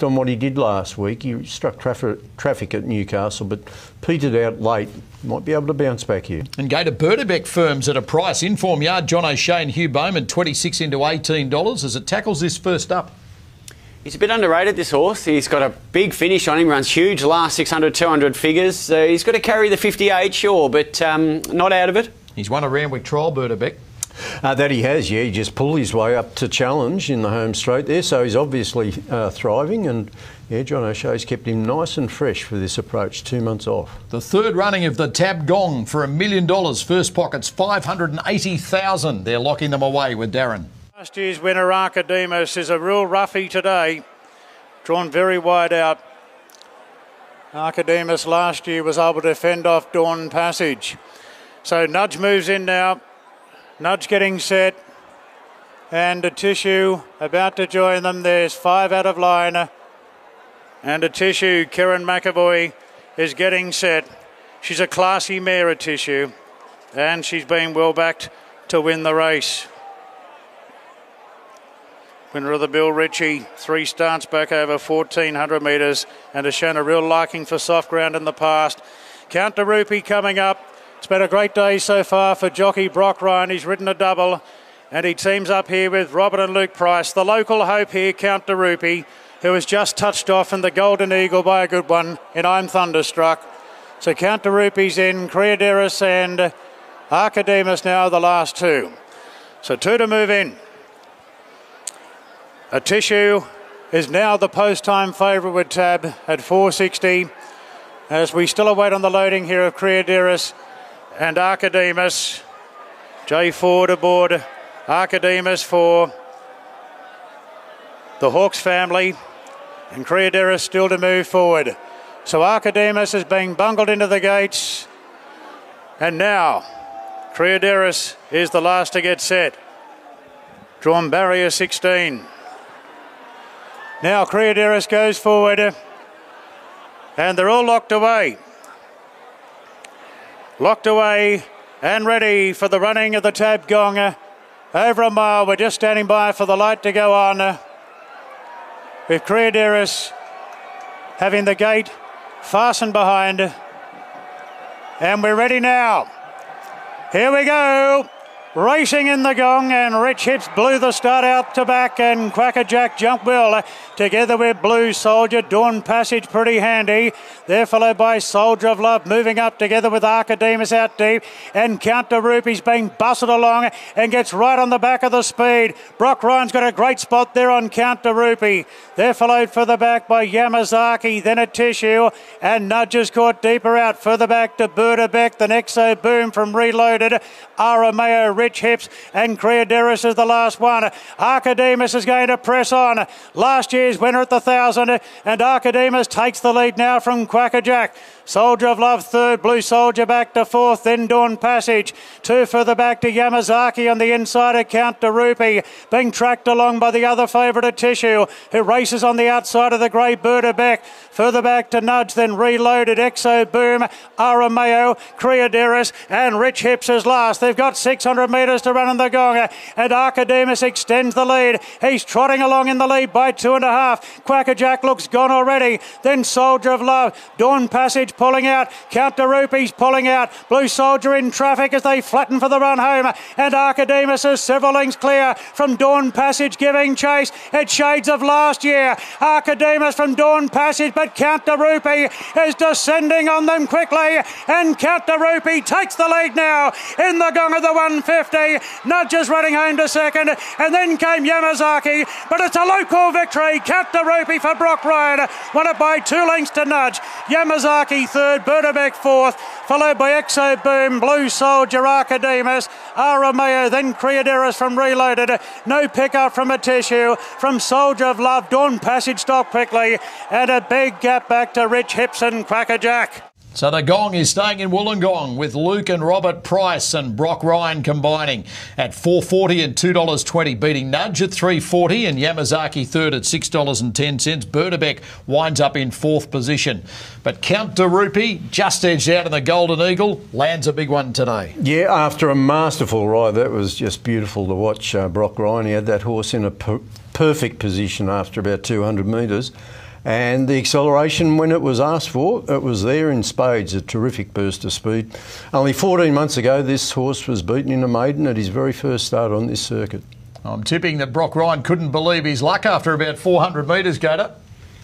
on what he did last week. He struck traffic at Newcastle, but petered out late. Might be able to bounce back here. And go to Berdebeck Firms at a price. Inform yard, John O'Shea and Hugh Bowman, 26 into $18 as it tackles this first up. He's a bit underrated, this horse. He's got a big finish on him, runs huge last 600, 200 figures. He's got to carry the 58, sure, but not out of it. He's won a Randwick trial, Berdebeck. That he has, yeah. He just pulled his way up to challenge in the home straight there, so he's obviously thriving. And yeah, John O'Shea's kept him nice and fresh for this approach, 2 months off. The third running of the Tab Gong for $1 million. First pockets, 580,000. They're locking them away with Darren. Last year's winner, Archidemus, is a real roughie today. Drawn very wide out. Archidemus last year was able to fend off Dawn Passage. So Nudge moves in now. Nudge getting set. And a Tissue about to join them. There's 5 out of line. And a Tissue, Kieran McAvoy, is getting set. She's a classy mare, a Tissue. And she's been well backed to win the race. Winner of the Bill Ritchie, 3 starts back over 1,400 metres and has shown a real liking for soft ground in the past. Count to Rupee coming up. It's been a great day so far for jockey Brock Ryan. He's ridden a double and he teams up here with Robert and Luke Price. The local hope here, Count to Rupee, who has just touched off in the Golden Eagle by a good one in I'm Thunderstruck. So Count to Rupee's in, Creaderis and Archidemus now the last 2. So 2 to move in. A Tissue is now the post-time favourite with Tab at 460 as we still await on the loading here of Creaderis and Archidemus. Jay Ford aboard Archidemus for the Hawks family and Creaderis still to move forward. So Archidemus is being bungled into the gates and now Creaderis is the last to get set. Drawn barrier 16. Now Creaderis goes forward and they're all locked away. Locked away and ready for the running of the Tab Gong. Over a mile, we're just standing by for the light to go on. With Creaderis having the gate fastened behind. And we're ready now. Here we go. Racing in the Gong and Rich Hips blew the start out to back and Quackerjack jumped well together with Blue Soldier. Dawn Passage pretty handy. They're followed by Soldier of Love moving up together with Archidemus out deep and Count to Rupee's being bustled along and gets right on the back of the speed. Brock Ryan's got a great spot there on Count to Rupee. They're followed further back by Yamazaki, then a Tissue and Nudges caught deeper out further back to Berdebeck. The Nexo Boom from Reloaded. Arameo, Rich Hips and Creaderis is the last one. Archidemus is going to press on. Last year's winner at the 1,000 and Archidemus takes the lead now from Quackerjack. Soldier of Love third, Blue Soldier back to fourth, then Dawn Passage. 2 further back to Yamazaki on the inside of Count to Rupee, being tracked along by the other favourite of Tissue, who races on the outside of the grey Berdebeck. Further back to Nudge, then Reloaded, Exo Boom, Arameo, Creaderis and Rich Hips is last. They've got 600 metres to run in the Gong and Archidemus extends the lead. He's trotting along in the lead by 2.5. Quackerjack looks gone already. Then Soldier of Love, Dawn Passage pulling out, Count to Rupee's pulling out, Blue Soldier in traffic as they flatten for the run home and Archidemus is several lengths clear from Dawn Passage giving chase. It's shades of last year. Archidemus from Dawn Passage, but Count to Rupee is descending on them quickly and Count to Rupee takes the lead now in the Gong of the 150. Nudges running home to second and then came Yamazaki, but it's a local victory. Count to Rupee for Brock Ryan, won it by 2 lengths to Nudge. Yamazaki third, Berdebeck fourth, followed by Exo Boom, Blue Soldier, Archidemus, Arameo, then Creaderis from Reloaded. No pickup from a Tissue, from Soldier of Love. Dawn Passage stopped quickly and a big gap back to Rich Hips and Quackerjack. So the Gong is staying in Wollongong with Luke and Robert Price and Brock Ryan combining at $4.40 and $2.20, beating Nudge at $3.40 and Yamazaki third at $6.10. Berdebeck winds up in 4th position. But Count to Rupee, just edged out in the Golden Eagle, lands a big one today. Yeah, after a masterful ride, that was just beautiful to watch Brock Ryan. He had that horse in a perfect position after about 200 metres. And the acceleration, when it was asked for, it was there in spades, a terrific burst of speed. Only 14 months ago, this horse was beaten in a maiden at his very first start on this circuit. I'm tipping that Brock Ryan couldn't believe his luck after about 400 metres, Gator.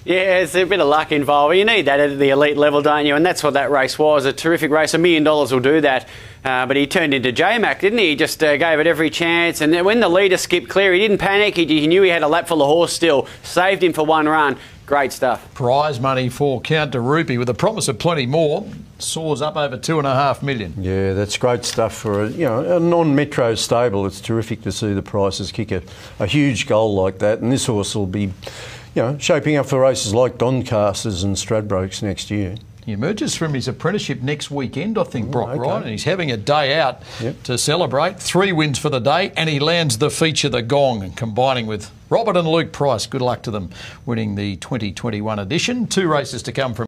Yeah, there's a bit of luck involved. You need that at the elite level, don't you? And that's what that race was, a terrific race. $1 million will do that. But he turned into J-Mac, didn't he? He just gave it every chance. And then when the leader skipped clear, he didn't panic. He knew he had a lap full of horse still. Saved him for one run. Great stuff. Prize money for Count de Rupee with a promise of plenty more. Soars up over $2.5 million. Yeah, that's great stuff for a non-metro stable. It's terrific to see the prices kick a huge goal like that. And this horse will be, shaping up for races like Doncasters and Stradbrokes next year. He emerges from his apprenticeship next weekend, I think, Brock Ryan, and he's having a day out to celebrate. 3 wins for the day, and he lands the feature, the Gong, and combining with Robert and Luke Price. Good luck to them winning the 2021 edition. 2 races to come from